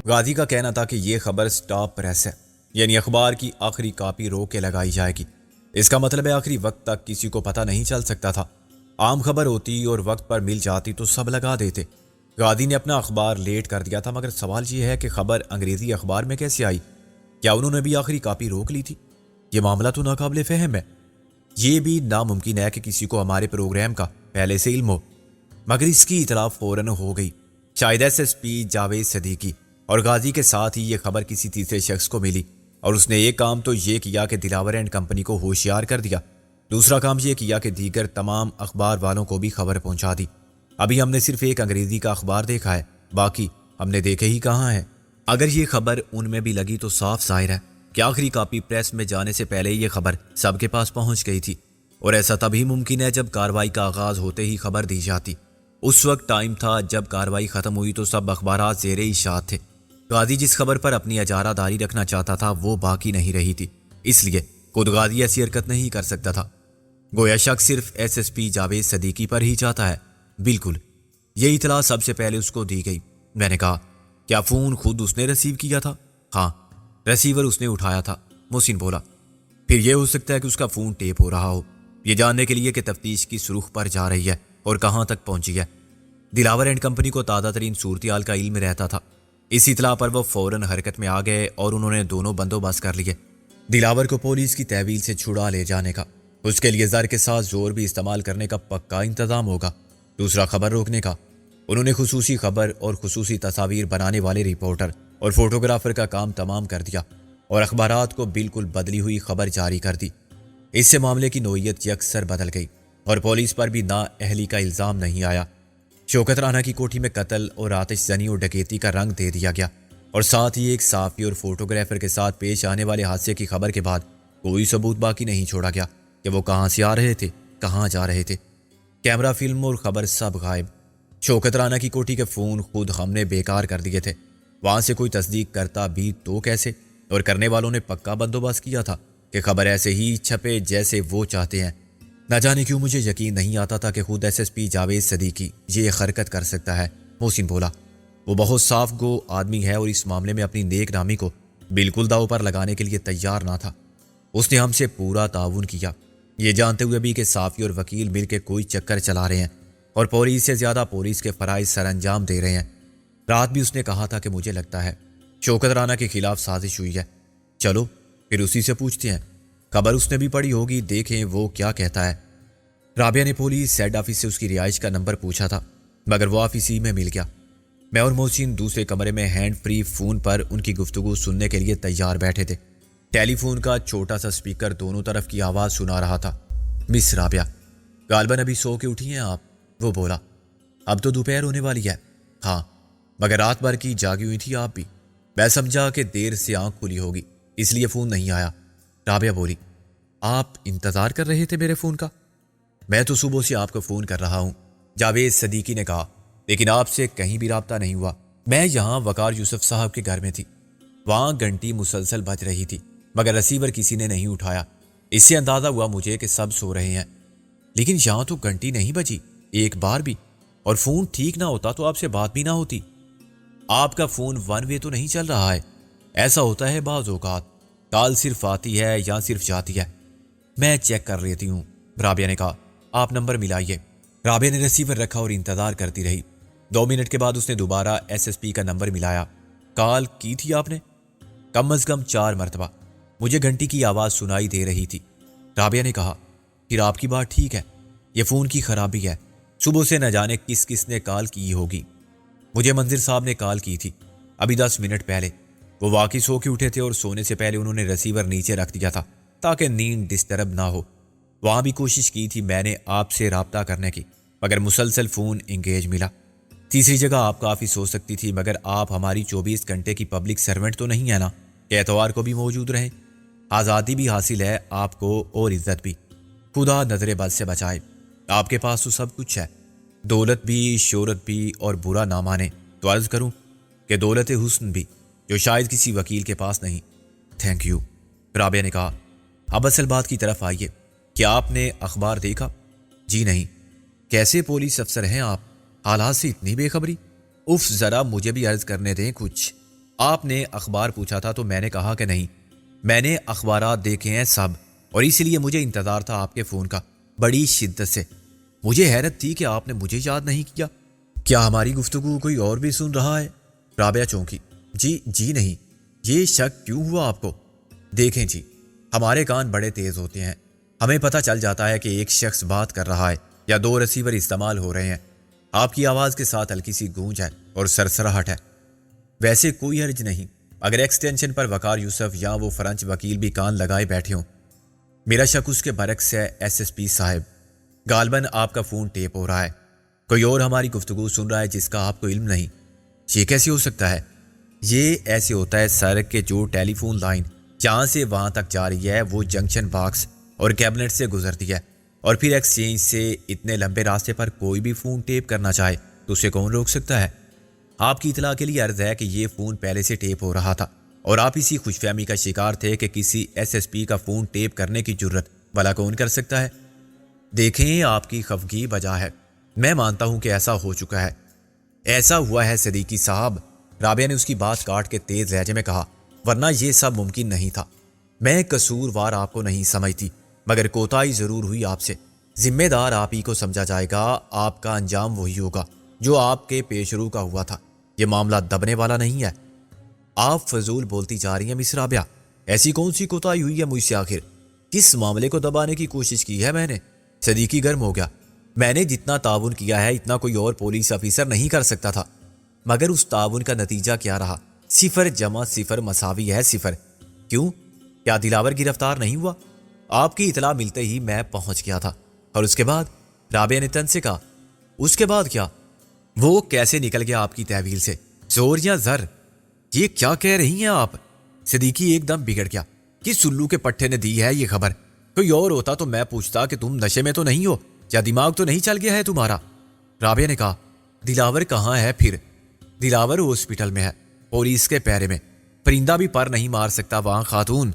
غازی کا کہنا تھا کہ یہ خبر سٹاپ پریس ہے، یعنی اخبار کی آخری کاپی روک کے لگائی جائے گی۔ اس کا مطلب ہے آخری وقت تک کسی کو پتہ نہیں چل سکتا تھا۔ عام خبر ہوتی اور وقت پر مل جاتی تو سب لگا دیتے۔ غازی نے اپنا اخبار لیٹ کر دیا تھا، مگر سوال یہ ہے کہ خبر انگریزی اخبار میں کیسے آئی؟ کیا انہوں نے بھی آخری کاپی روک لی تھی؟ یہ معاملہ تو ناقابل فہم ہے۔ یہ بھی ناممکن ہے کہ کسی کو ہمارے پروگرام کا پہلے سے علم ہو، مگر اس کی اطلاع فوراً ہو گئی۔ شاید S S P Javed Siddiqui اور غازی کے ساتھ ہی یہ خبر کسی تیسرے شخص کو ملی، اور اس نے ایک کام تو یہ کیا کہ دلاور اینڈ کمپنی کو ہوشیار کر دیا، دوسرا کام یہ کیا کہ دیگر تمام اخبار والوں کو بھی خبر پہنچا دی۔ ابھی ہم نے صرف ایک انگریزی کا اخبار دیکھا ہے، باقی ہم نے دیکھے ہی کہاں ہے۔ اگر یہ خبر ان میں بھی لگی تو صاف ظاہر ہے کہ آخری کاپی پریس میں جانے سے پہلے یہ خبر سب کے پاس پہنچ گئی تھی، اور ایسا تبھی ممکن ہے جب کارروائی کا آغاز ہوتے ہی خبر دی جاتی۔ اس وقت ٹائم تھا جب کارروائی ختم ہوئی تو سب اخبارات زیر اشاعت تھے۔ غازی جس خبر پر اپنی اجارہ داری رکھنا چاہتا تھا وہ باقی نہیں رہی تھی، اس لیے خود غازی ایسی حرکت نہیں کر سکتا تھا۔ گویا شک صرف S S P Javed Siddiqui پر ہی چاہتا ہے۔ بالکل، یہ اطلاع سب سے پہلے اس کو دی گئی۔ میں نے کہا، کیا فون خود اس نے ریسیو کیا تھا؟ ہاں، ریسیور اس نے اٹھایا تھا، محسن بولا۔ پھر یہ ہو سکتا ہے کہ اس کا فون ٹیپ ہو رہا ہو، یہ جاننے کے لیے کہ تفتیش کی سرخ پر جا رہی ہے اور کہاں تک پہنچی ہے۔ دلاور اینڈ کمپنی کو تازہ ترین صورتحال کا علم رہتا تھا۔ اس اطلاع پر وہ فوراً حرکت میں آ گئے اور انہوں نے دونوں بندوبست کر لیے۔ دلاور کو پولیس کی تحویل سے چھڑا لے جانے کا، اس کے لیے زر کے ساتھ زور بھی استعمال کرنے کا پکا انتظام ہوگا۔ دوسرا، خبر روکنے کا۔ انہوں نے خصوصی خبر اور خصوصی تصاویر بنانے والے رپورٹر اور فوٹوگرافر کا کام تمام کر دیا اور اخبارات کو بالکل بدلی ہوئی خبر جاری کر دی۔ اس سے معاملے کی نوعیت یکسر بدل گئی اور پولیس پر بھی نااہلی کا الزام نہیں آیا۔ شوکت رانا کی کوٹھی میں قتل اور آتش زنی اور ڈکیتی کا رنگ دے دیا گیا، اور ساتھ ہی ایک صحافی اور فوٹوگرافر کے ساتھ پیش آنے والے حادثے کی خبر کے بعد کوئی ثبوت باقی نہیں چھوڑا گیا کہ وہ کہاں سے آ رہے تھے، کہاں جا رہے تھے۔ کیمرہ، فلم اور خبر سب غائب۔ شوکت رانا کی کوٹھی کے فون خود ہم نے بیکار کر دیے تھے، وہاں سے کوئی تصدیق کرتا بھی تو کیسے؟ اور کرنے والوں نے پکا بندوبست کیا تھا کہ خبر ایسے ہی چھپے جیسے وہ چاہتے ہیں۔ نہ جانے کیوں مجھے یقین نہیں آتا تھا کہ خود S S P Javed Siddiqui یہ حرکت کر سکتا ہے، محسن بولا۔ وہ بہت صاف گو آدمی ہے اور اس معاملے میں اپنی نیک نامی کو بالکل داؤ پر لگانے کے لیے تیار نہ تھا۔ اس نے ہم سے پورا تعاون کیا، یہ جانتے ہوئے بھی کہ صحافی اور وکیل مل کے کوئی چکر چلا رہے ہیں اور پولیس سے زیادہ پولیس کے فرائض سر انجام دے رہے ہیں۔ رات بھی اس نے کہا تھا کہ مجھے لگتا ہے شوکت رانا کے خلاف سازش ہوئی ہے، چلو پھر اسی سے پوچھتے ہیں۔ خبر اس نے بھی پڑھی ہوگی، دیکھیں وہ کیا کہتا ہے۔ رابعہ نے پولیس ہیڈ آفس سے اس کی رہائش کا نمبر پوچھا تھا، مگر وہ آفس ہی میں مل گیا۔ میں اور محسن دوسرے کمرے میں ہینڈ فری فون پر ان کی گفتگو سننے کے لیے تیار بیٹھے تھے۔ ٹیلی فون کا چھوٹا سا سپیکر دونوں طرف کی آواز سنا رہا تھا۔ مس رابعہ، غالباً ابھی سو کے اٹھی ہیں آپ؟ وہ بولا۔ اب تو دوپہر ہونے والی ہے۔ ہاں، مگر رات بھر کی جاگی ہوئی تھی آپ بھی۔ میں سمجھا کہ دیر سے آنکھ کھلی ہوگی، اس لیے فون نہیں آیا۔ رابعہ بولی، آپ انتظار کر رہے تھے میرے فون کا؟ میں تو صبح سے آپ کو فون کر رہا ہوں، جاوید صدیقی نے کہا، لیکن آپ سے کہیں بھی رابطہ نہیں ہوا۔ میں یہاں وقار یوسف صاحب کے گھر میں تھی، وہاں گھنٹی مسلسل بج رہی تھی، مگر ریسیور کسی نے نہیں اٹھایا۔ اس سے اندازہ ہوا مجھے کہ سب سو رہے ہیں، لیکن یہاں تو گھنٹی نہیں بجی ایک بار بھی، اور فون ٹھیک نہ ہوتا تو آپ سے بات بھی نہ ہوتی۔ آپ کا فون ون وے تو نہیں چل رہا ہے؟ ایسا ہوتا ہے بعض اوقات، کال صرف آتی ہے یا صرف جاتی ہے۔ میں چیک کر لیتی ہوں، رابعہ نے کہا۔ آپ نمبر ملائیے۔ رابعہ نے ریسیور رکھا اور انتظار کرتی رہی۔ 2 منٹ کے بعد اس نے دوبارہ ایس ایس پی کا نمبر ملایا۔ کال کی تھی آپ نے؟ کم از کم 4 مرتبہ۔ مجھے گھنٹی کی آواز سنائی دے رہی تھی۔ رابعہ نے کہا، پھر آپ کی بات ٹھیک ہے، یہ فون کی خرابی ہے، صبح سے نہ جانے کس کس نے کال کی ہوگی۔ مجھے منظر صاحب نے کال کی تھی ابھی 10 منٹ پہلے۔ وہ واقعی سو کے اٹھے تھے اور سونے سے پہلے انہوں نے ریسیور نیچے رکھ دیا تھا تاکہ نیند ڈسٹرب نہ ہو۔ وہاں بھی کوشش کی تھی میں نے آپ سے رابطہ کرنے کی، مگر مسلسل فون انگیج ملا۔ تیسری جگہ آپ کا آفس ہو سکتی تھی، مگر آپ ہماری 24 گھنٹے کی پبلک سرونٹ تو نہیں ہے نا کہ اتوار کو بھی موجود رہیں۔ آزادی بھی حاصل ہے آپ کو اور عزت بھی، خدا نظر بد سے بچائے۔ آپ کے پاس تو سب کچھ ہے، دولت بھی، شہرت بھی، اور برا نہ مانے تو عرض کروں کہ دولت حسن بھی، جو شاید کسی وکیل کے پاس نہیں۔ تھینک یو، رابعہ نے کہا۔ اب اصل بات کی طرف آئیے، کیا آپ نے اخبار دیکھا؟ جی نہیں۔ کیسے پولیس افسر ہیں آپ، حالات سے اتنی بے خبری؟ اف، ذرا مجھے بھی عرض کرنے دیں کچھ۔ آپ نے اخبار پوچھا تھا تو میں نے کہا کہ نہیں، میں نے اخبارات دیکھے ہیں سب، اور اسی لیے مجھے انتظار تھا آپ کے فون کا بڑی شدت سے۔ مجھے حیرت تھی کہ آپ نے مجھے یاد نہیں کیا۔ کیا ہماری گفتگو کوئی اور بھی سن رہا ہے؟ رابعہ چونکی۔ جی نہیں، یہ شک کیوں ہوا آپ کو؟ دیکھیں جی، ہمارے کان بڑے تیز ہوتے ہیں، ہمیں پتہ چل جاتا ہے کہ ایک شخص بات کر رہا ہے یا دو ریسیور استعمال ہو رہے ہیں۔ آپ کی آواز کے ساتھ ہلکی سی گونج ہے اور سرسراہٹ ہے۔ ویسے کوئی حرج نہیں اگر ایکسٹینشن پر وقار یوسف یا وہ فرنچ وکیل بھی کان لگائے بیٹھے ہوں۔ میرا شک اس کے برعکس ہے ایس پی صاحب، غالباً آپ کا فون ٹیپ ہو رہا ہے، کوئی اور ہماری گفتگو سن رہا ہے جس کا آپ کو علم نہیں۔ یہ کیسے ہو سکتا ہے؟ یہ ایسے ہوتا ہے سر کہ جو ٹیلی فون لائن جہاں سے وہاں تک جا رہی ہے وہ جنکشن باکس اور کیبنٹ سے گزرتی ہے، اور پھر ایکسچینج سے اتنے لمبے راستے پر کوئی بھی فون ٹیپ کرنا چاہے تو اسے کون روک سکتا ہے؟ آپ کی اطلاع کے لیے عرض ہے کہ یہ فون پہلے سے ٹیپ ہو رہا تھا اور آپ اسی خوش فہمی کا شکار تھے کہ کسی ایس پی کا فون ٹیپ کرنے کی جرت بھلا کون کر سکتا ہے؟ دیکھیں، آپ کی خفگی بجا ہے، میں مانتا ہوں کہ ایسا ہو چکا ہے، ایسا ہوا ہے صدیقی صاحب۔ رابعہ نے اس کی بات کاٹ کے تیز لہجے میں کہا، ورنہ یہ سب ممکن نہیں تھا۔ میں قصوروار آپ کو نہیں سمجھتی، مگر کوتاہی ضرور ہوئی آپ سے۔ ذمہ دار آپ ہی کو سمجھا جائے گا، آپ کا انجام وہی ہوگا جو آپ کے پیش رو کا ہوا تھا۔ یہ معاملہ دبنے والا نہیں ہے۔ آپ فضول بولتی جا رہی ہیں مس رابعہ، ایسی کون سی کوتاہی ہوئی ہے مجھ سے؟ آخر کس معاملے کو دبانے کی کوشش کی ہے میں نے؟ صدیقی گرم ہو گیا۔ میں نے جتنا تعاون کیا ہے اتنا کوئی اور پولیس افیسر نہیں کر سکتا تھا، مگر اس تعاون کا نتیجہ کیا رہا؟ 0 = 0 کیوں؟ کیا دلاور گرفتار نہیں ہوا؟ آپ کی اطلاع ملتے ہی میں پہنچ گیا تھا۔ اور اس کے بعد؟ رابعہ نے تن سے کہا۔ اس کے بعد کیا؟ وہ کیسے نکل گیا آپ کی تحویل سے؟ زور یا زر؟ یہ کیا کہہ رہی ہیں آپ؟ صدیقی ایک دم بگڑ گیا۔ کس سلو کے پٹھے نے دی ہے یہ خبر؟ کوئی اور ہوتا تو میں پوچھتا کہ تم نشے میں تو نہیں ہو یا دماغ تو نہیں چل گیا ہے تمہارا؟ رابعہ نے کہا، دلاور کہاں ہے پھر؟ دلاور ہاسپٹل میں ہے، پولیس کے پیرے میں، پرندہ بھی پر نہیں مار سکتا وہاں خاتون۔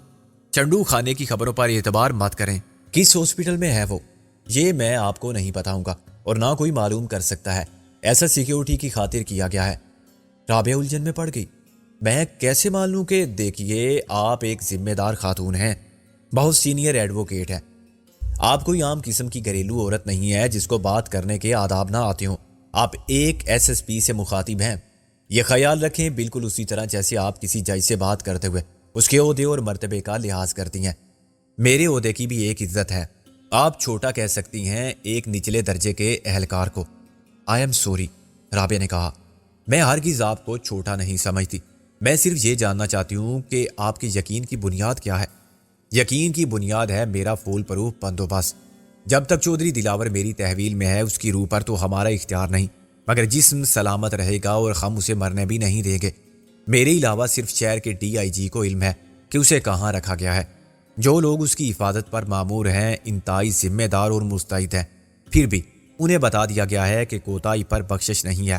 چنڈو خانے کی خبروں پر اعتبار مت کریں۔ کس ہاسپٹل میں ہے وہ؟ یہ میں آپ کو نہیں بتاؤں گا اور نہ کوئی معلوم کر سکتا ہے، ایسا سیکیورٹی کی خاطر کیا گیا ہے۔ رابعہ الجھن میں پڑ گئی۔ میں کیسے مان لوں کہ دیکھیے آپ ایک ذمہ دار خاتون ہیں، بہت سینئر ایڈوکیٹ ہیں، آپ کوئی عام قسم کی گھریلو عورت نہیں ہے جس کو بات کرنے کے آداب نہ آتے ہوں۔ آپ ایک ایس پی سے مخاطب ہیں، یہ خیال رکھیں، بالکل اسی طرح جیسے آپ کسی جج سے بات کرتے ہوئے اس کے عہدے اور مرتبے کا لحاظ کرتی ہیں۔ میرے عہدے کی بھی ایک عزت ہے، آپ چھوٹا کہہ سکتی ہیں ایک نچلے درجے کے اہلکار کو۔ آئی ایم سوری، رابعہ نے کہا، میں ہرگز آپ کو چھوٹا نہیں سمجھتی، میں صرف یہ جاننا چاہتی ہوں کہ آپ کے یقین کی بنیاد کیا ہے؟ یقین کی بنیاد ہے میرا فول پروف بندوبست۔ جب تک چودھری دلاور میری تحویل میں ہے اس کی روح پر تو ہمارا اختیار نہیں، مگر جسم سلامت رہے گا اور ہم اسے مرنے بھی نہیں دیں گے۔ میرے علاوہ صرف شہر کے DIG کو علم ہے کہ اسے کہاں رکھا گیا ہے۔ جو لوگ اس کی حفاظت پر مامور ہیں انتہائی ذمہ دار اور مستعد ہیں، پھر بھی انہیں بتا دیا گیا ہے کہ کوتاہی پر بخشش نہیں ہے۔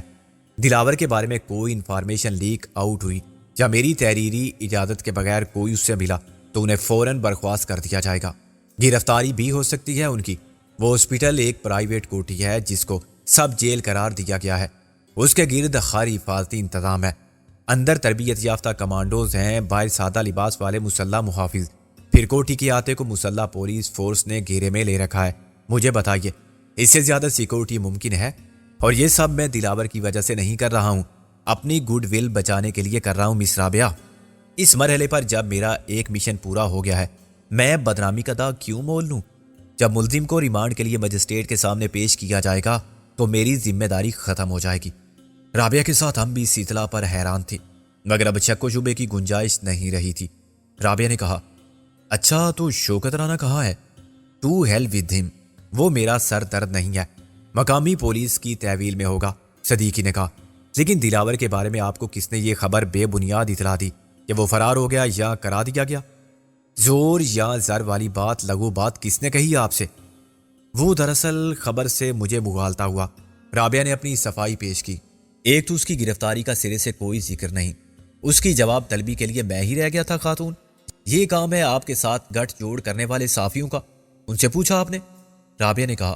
دلاور کے بارے میں کوئی انفارمیشن لیک آؤٹ ہوئی یا میری تحریری اجازت کے بغیر کوئی اس سے ملا تو انہیں فوراً برخواست کر دیا جائے گا، گرفتاری بھی ہو سکتی ہے ان کی۔ وہ ہاسپٹل ایک پرائیویٹ کوٹھی ہے جس کو سب جیل قرار دیا گیا ہے، اس کے گرد خاص حفاظتی انتظام ہے، اندر تربیت یافتہ کمانڈوز ہیں، باہر سادہ لباس والے مسلح محافظ، پھر کوٹھی کے احاطے کو مسلح پولیس فورس نے گھیرے میں لے رکھا ہے۔ مجھے بتائیے اس سے زیادہ سیکورٹی ممکن ہے؟ اور یہ سب میں دلاور کی وجہ سے نہیں کر رہا ہوں، اپنی گڈ ول بچانے کے لیے کر رہا ہوں مس رابعہ۔ اس مرحلے پر جب میرا ایک مشن پورا ہو گیا ہے میں بدنامی کا داغ کیوں مول لوں؟ جب ملزم کو ریمانڈ کے لیے مجسٹریٹ کے سامنے پیش کیا جائے گا تو میری ذمہ داری ختم ہو جائے گی۔ رابعہ کے ساتھ ہم بھی اس اطلاع پر حیران تھے، مگر اب شک و شبے کی گنجائش نہیں رہی تھی۔ رابعہ نے کہا، اچھا تو شوکت رانا کہاں ہے؟ ٹو ہیل ود ہم، وہ میرا سر درد نہیں ہے، مقامی پولیس کی تحویل میں ہوگا۔ صدیقی نے کہا، لیکن دلاور کے بارے میں آپ کو کس نے یہ خبر بے بنیاد اطلاع دی کہ وہ فرار ہو گیا یا کرا دیا گیا؟ زور یا زر والی بات، لغو بات کس نے کہی آپ سے؟ وہ دراصل خبر سے مجھے مغالطہ ہوا۔ رابعہ نے اپنی صفائی پیش کی۔ ایک تو اس کی گرفتاری کا سرے سے کوئی ذکر نہیں، اس کی جواب طلبی کے لیے میں ہی رہ گیا تھا خاتون۔ یہ کام ہے آپ کے ساتھ گٹھ جوڑ کرنے والے صحافیوں کا، ان سے پوچھا آپ نے؟ رابعہ نے کہا،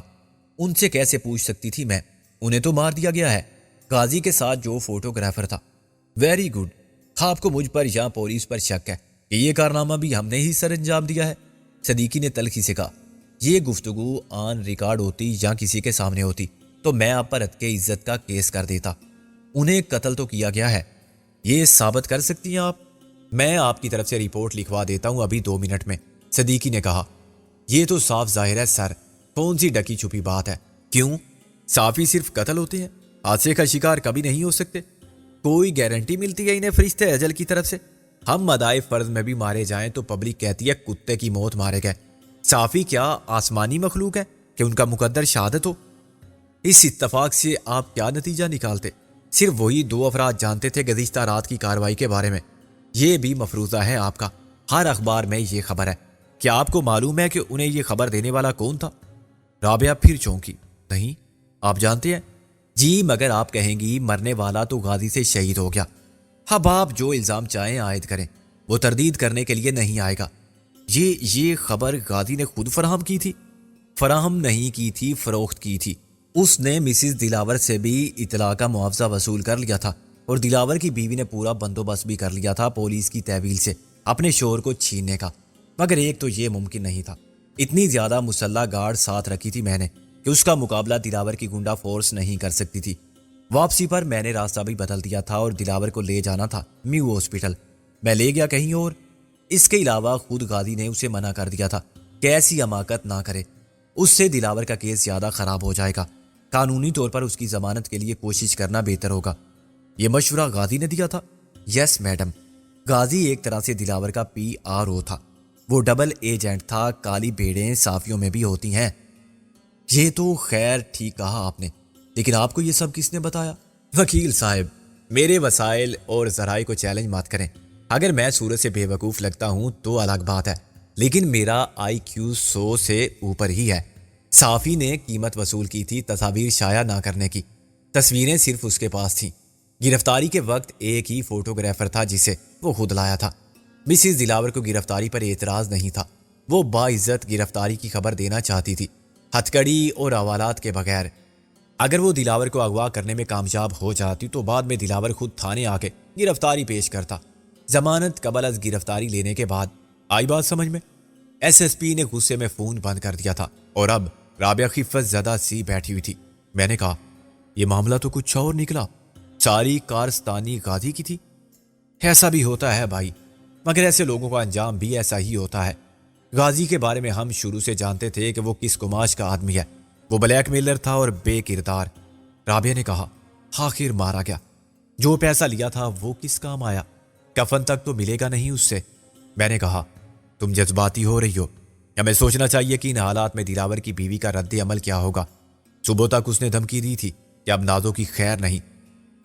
ان سے کیسے پوچھ سکتی تھی میں، انہیں تو مار دیا گیا ہے، غازی کے ساتھ جو فوٹوگرافر تھا۔ ویری گڈ، آپ کو مجھ پر یا پولیس پر شک ہے کہ یہ کارنامہ بھی ہم نے ہی سر انجام دیا ہے؟ صدیقی نے تلخی سے کہا۔ یہ گفتگو آن ریکارڈ ہوتی یا کسی کے سامنے ہوتی تو میں آپ پر کے عزت کا کیس کر دیتا۔ انہیں قتل تو کیا گیا ہے، یہ ثابت کر سکتی ہیں آپ؟ میں آپ کی طرف سے رپورٹ لکھوا دیتا ہوں ابھی 2 منٹ میں، صدیقی نے کہا۔ یہ تو صاف ظاہر ہے سر، کون سی ڈکی چھپی بات ہے؟ کیوں؟ صافی صرف قتل ہوتے ہیں، حادثے کا شکار کبھی نہیں ہو سکتے؟ کوئی گارنٹی ملتی ہے انہیں فرشتے اجل کی طرف سے؟ ہم مدائے فرض میں بھی مارے جائیں تو پبلک کہتی ہے کتے کی موت مارے گئے۔ صافی کیا آسمانی مخلوق ہے کہ ان کا مقدر شہادت ہو؟ اس اتفاق سے آپ کیا نتیجہ نکالتے؟ صرف وہی 2 افراد جانتے تھے گزشتہ رات کی کارروائی کے بارے میں، یہ بھی مفروضہ ہے آپ کا، ہر اخبار میں یہ خبر ہے۔ کیا آپ کو معلوم ہے کہ انہیں یہ خبر دینے والا کون تھا؟ رابعہ پھر چونکی۔ نہیں، آپ جانتے ہیں؟ جی، مگر آپ کہیں گی مرنے والا تو غازی سے شہید ہو گیا۔ اب آپ جو الزام چاہیں عائد کریں، وہ تردید کرنے کے لیے نہیں آئے گا۔ یہ خبر غازی نے خود فراہم کی تھی؟ فراہم نہیں کی تھی، فروخت کی تھی۔ اس نے مسز دلاور سے بھی اطلاع کا معاوضہ وصول کر لیا تھا اور دلاور کی بیوی نے پورا بندوبست بھی کر لیا تھا پولیس کی تحویل سے اپنے شوہر کو چھیننے کا، مگر ایک تو یہ ممکن نہیں تھا۔ اتنی زیادہ مسلح گارڈ ساتھ رکھی تھی میں نے کہ اس کا مقابلہ دلاور کی گنڈا فورس نہیں کر سکتی تھی۔ واپسی پر میں نے راستہ بھی بدل دیا تھا اور دلاور کو لے جانا تھا میو ہاسپٹل، میں لے گیا کہیں اور۔ اس کے علاوہ خود غازی نے اسے منع کر دیا تھا کہ ایسی حماقت نہ کرے، اس سے دلاور کا کیس زیادہ خراب ہو جائے گا، قانونی طور پر اس کی ضمانت کے لیے کوشش کرنا بہتر ہوگا۔ یہ مشورہ غازی نے دیا تھا؟ یس میڈم، غازی ایک طرح سے دلاور کا PRO تھا، وہ ڈبل ایجنٹ تھا۔ کالی بھیڑیں صافیوں میں بھی ہوتی ہیں۔ یہ تو خیر ٹھیک کہا آپ نے، لیکن آپ کو یہ سب کس نے بتایا؟ وکیل صاحب، میرے وسائل اور ذرائع کو چیلنج مت کریں۔ اگر میں صورت سے بے وقوف لگتا ہوں تو الگ بات ہے، لیکن میرا IQ 100 سے اوپر ہی ہے۔ صافی نے قیمت وصول کی تھی تصاویر شائع نہ کرنے کی، تصویریں صرف اس کے پاس تھیں۔ گرفتاری کے وقت ایک ہی فوٹوگرافر تھا جسے وہ خود لایا تھا۔ مسز دلاور کو گرفتاری پر اعتراض نہیں تھا، وہ باعزت گرفتاری کی خبر دینا چاہتی تھی، ہتھکڑی اور حوالات کے بغیر۔ اگر وہ دلاور کو اغوا کرنے میں کامیاب ہو جاتی تو بعد میں دلاور خود تھانے آ کے گرفتاری پیش کرتا، ضمانت قبل از گرفتاری لینے کے بعد۔ آئی بات سمجھ میں؟ SSP نے غصے میں فون بند کر دیا تھا اور اب رابعہ خفت زدہ سی بیٹھی ہوئی تھی۔ میں نے کہا، یہ معاملہ تو کچھ اور نکلا، ساری کارستانی غازی کی تھی۔ ایسا بھی ہوتا ہے بھائی، مگر ایسے لوگوں کا انجام بھی ایسا ہی ہوتا ہے۔ غازی کے بارے میں ہم شروع سے جانتے تھے کہ وہ کس کماش کا آدمی ہے، وہ بلیک میلر تھا اور بے کردار۔ رابعہ نے کہا، آخر مارا گیا، جو پیسہ لیا تھا وہ کس کام آیا؟ کفن تک تو ملے گا نہیں اس سے۔ میں نے کہا، تم جذباتی ہو رہی ہو، ہمیں سوچنا چاہیے کہ ان حالات میں دلاور کی بیوی کا رد عمل کیا ہوگا۔ صبح تک اس نے دھمکی دی تھی کہ اب نازوں کی خیر نہیں۔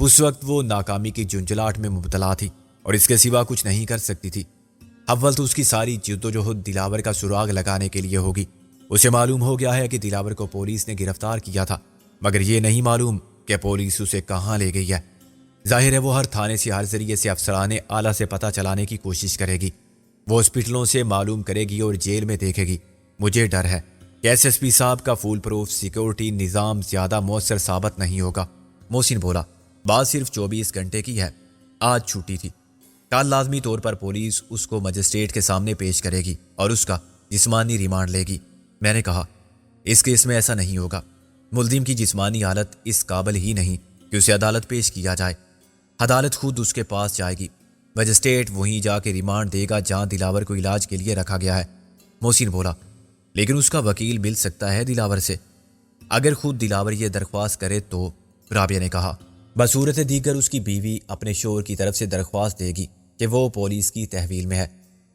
اس وقت وہ ناکامی کی جنجلاہٹ میں مبتلا تھی اور اس کے سوا کچھ نہیں کر سکتی تھی۔ اول تو اس کی ساری جدوجہد دلاور کا سراغ لگانے کے لیے ہوگی۔ اسے معلوم ہو گیا ہے کہ دلاور کو پولیس نے گرفتار کیا تھا، مگر یہ نہیں معلوم کہ پولیس اسے کہاں لے گئی ہے۔ ظاہر ہے وہ ہر تھانے سے ہر ذریعے سے افسران اعلیٰ سے پتہ چلانے کی کوشش کرے گی، وہ ہاسپٹلوں سے معلوم کرے گی اور جیل میں دیکھے گی۔ مجھے ڈر ہے کہ SSP صاحب کا فول پروف سیکیورٹی نظام زیادہ مؤثر ثابت نہیں ہوگا۔ محسن بولا، بات صرف 24 گھنٹے کی ہے، آج چھٹی تھی، کل لازمی طور پر پولیس اس کو مجسٹریٹ کے سامنے پیش کرے گی اور اس کا جسمانی ریمانڈ لے گی۔ میں نے کہا، اس کیس میں ایسا نہیں ہوگا، ملزم کی جسمانی حالت اس قابل ہی نہیں کہ اسے عدالت پیش کیا جائے، عدالت خود اس کے پاس جائے گی، مجسٹریٹ وہیں جا کے ریمانڈ دے گا جہاں دلاور کو علاج کے لیے رکھا گیا ہے۔ محسن بولا، لیکن اس کا وکیل مل سکتا ہے دلاور سے، اگر خود دلاور یہ درخواست کرے تو۔ رابعہ نے کہا، بصورت دیگر اس کی بیوی اپنے شوہر کی طرف سے درخواست دے گی کہ وہ پولیس کی تحویل میں ہے،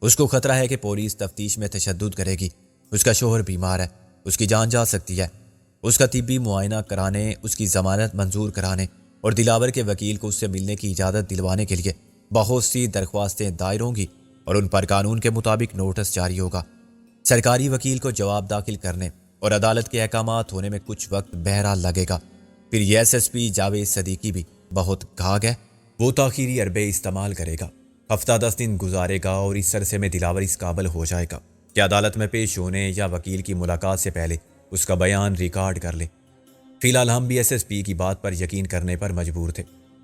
اس کو خطرہ ہے کہ پولیس تفتیش میں تشدد کرے گی، اس کا شوہر بیمار ہے، اس کی جان جا سکتی ہے، اس کا طبی معائنہ کرانے، اس کی ضمانت منظور کرانے اور دلاور کے وکیل کو اس سے ملنے کی اجازت دلوانے کے لیے بہت سی درخواستیں دائر ہوں گی اور ان پر قانون کے مطابق نوٹس جاری ہوگا۔ سرکاری وکیل کو جواب داخل کرنے اور عدالت کے احکامات ہونے میں کچھ وقت بہرحال لگے گا۔ پھر یہ SSP جاوید صدیقی بھی بہت گھاگ ہے، وہ تاخیری عربے استعمال کرے گا، ہفتہ 10 دن گزارے گا اور اس عرصے میں دلاور اس قابل ہو جائے گا کہ عدالت میں پیش ہونے یا وکیل کی ملاقات سے پہلے اس کا بیان ریکارڈ کر لے۔ فی الحال ہم بھی SSP کی بات پر یقین کرنے پر مجبور تھے،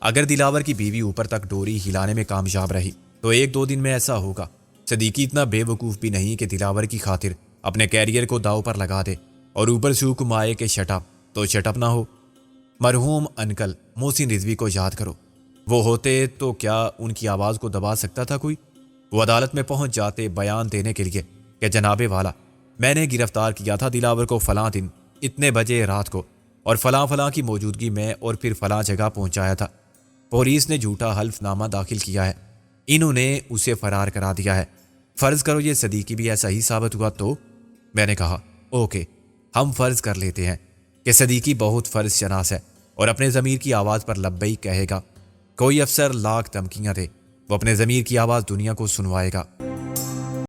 اگر دلاور کی بیوی اوپر تک ڈوری ہلانے میں کامیاب رہی تو ایک دو دن میں ایسا ہوگا۔ صدیقی اتنا بے وقوف بھی نہیں کہ دلاور کی خاطر اپنے کیریئر کو داؤ پر لگا دے اور اوپر سے حکم آئے کہ شٹ اپ تو شٹ اپ نہ ہو۔ مرحوم انکل محسن رضوی کو یاد کرو، وہ ہوتے تو کیا ان کی آواز کو دبا سکتا تھا کوئی؟ وہ عدالت میں پہنچ جاتے بیان دینے کے لیے کہ جناب والا، میں نے گرفتار کیا تھا دلاور کو فلاں دن اتنے بجے رات کو اور فلاں فلاں کی موجودگی میں اور پھر فلاں جگہ پہنچایا تھا۔ پولیس نے جھوٹا حلف نامہ داخل کیا ہے، انہوں نے اسے فرار کرا دیا ہے۔ فرض کرو یہ صدیقی بھی ایسا ہی ثابت ہوا تو؟ میں نے کہا اوکے، ہم فرض کر لیتے ہیں کہ صدیقی بہت فرض شناس ہے اور اپنے ضمیر کی آواز پر لبیک کہے گا۔ کوئی افسر لاکھ دھمکیاں دے، وہ اپنے ضمیر کی آواز دنیا کو سنوائے گا۔